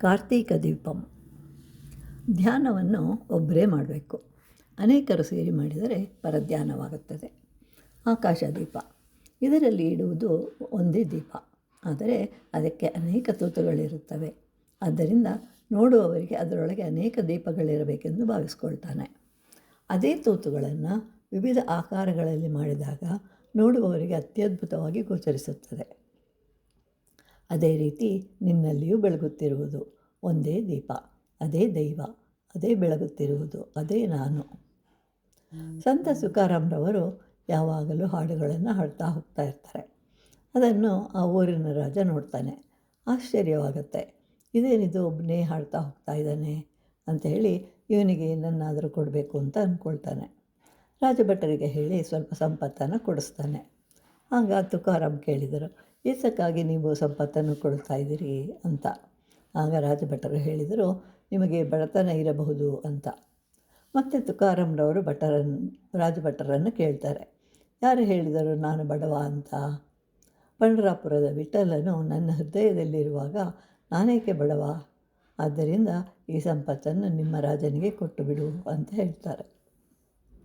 ಕಾರ್ತೀಕ ದೀಪಂ. ಧ್ಯಾನವನ್ನು ಒಬ್ಬರೇ ಮಾಡಬೇಕು. ಅನೇಕರು ಸೇರಿ ಮಾಡಿದರೆ ಪರಧ್ಯಾನವಾಗುತ್ತದೆ. ಆಕಾಶ ದೀಪ. ಇದರಲ್ಲಿ ಇಡುವುದು ಒಂದೇ ದೀಪ, ಆದರೆ ಅದಕ್ಕೆ ಅನೇಕ ತೂತುಗಳಿರುತ್ತವೆ. ಆದ್ದರಿಂದ ನೋಡುವವರಿಗೆ ಅದರೊಳಗೆ ಅನೇಕ ದೀಪಗಳಿರಬೇಕೆಂದು ಭಾವಿಸ್ಕೊಳ್ತಾನೆ. ಅದೇ ತೂತುಗಳನ್ನು ವಿವಿಧ ಆಕಾರಗಳಲ್ಲಿ ಮಾಡಿದಾಗ ನೋಡುವವರಿಗೆ ಅತ್ಯದ್ಭುತವಾಗಿ ಗೋಚರಿಸುತ್ತದೆ. ಅದೇ ರೀತಿ ನಿನ್ನಲ್ಲಿಯೂ ಬೆಳಗುತ್ತಿರುವುದು ಒಂದೇ ದೀಪ, ಅದೇ ದೈವ, ಅದೇ ಬೆಳಗುತ್ತಿರುವುದು, ಅದೇ ನಾನು. ಸಂತ ತುಕಾರಾಮ್ರವರು ಯಾವಾಗಲೂ ಹಾಡುಗಳನ್ನು ಹಾಡ್ತಾ ಹೋಗ್ತಾ ಇರ್ತಾರೆ. ಅದನ್ನು ಆ ಊರಿನ ರಾಜ ನೋಡ್ತಾನೆ. ಆಶ್ಚರ್ಯವಾಗುತ್ತೆ. ಇದೇನಿದು ಒಬ್ಬನೇ ಹಾಡ್ತಾ ಹೋಗ್ತಾ ಇದ್ದಾನೆ ಅಂಥೇಳಿ ಇವನಿಗೆ ಏನನ್ನಾದರೂ ಕೊಡಬೇಕು ಅಂತ ಅಂದ್ಕೊಳ್ತಾನೆ. ರಾಜಭಟರಿಗೆ ಹೇಳಿ ಸ್ವಲ್ಪ ಸಂಪತ್ತನ್ನು ಕೊಡಿಸ್ತಾನೆ. ಆಗ ತುಕಾರಾಮ್ ಕೇಳಿದರು, ಏತಕ್ಕಾಗಿ ನೀವು ಸಂಪತ್ತನ್ನು ಕೊಡ್ತಾ ಇದ್ದೀರಿ ಅಂತ. ಆಗ ರಾಜಭಟರು ಹೇಳಿದರು, ನಿಮಗೆ ಬಡತನ ಇರಬಹುದು ಅಂತ. ಮತ್ತು ತುಕಾರಾಮ್ರವರು ರಾಜಭಟರನ್ನು ಕೇಳ್ತಾರೆ, ಯಾರು ಹೇಳಿದರು ನಾನು ಬಡವ ಅಂತ? ಪಂಡರಾಪುರದ ವಿಠಲನು ನನ್ನ ಹೃದಯದಲ್ಲಿರುವಾಗ ನಾನೇಕೆ ಬಡವ? ಆದ್ದರಿಂದ ಈ ಸಂಪತ್ತನ್ನು ನಿಮ್ಮ ರಾಜನಿಗೆ ಕೊಟ್ಟು ಬಿಡು ಅಂತ ಹೇಳ್ತಾರೆ.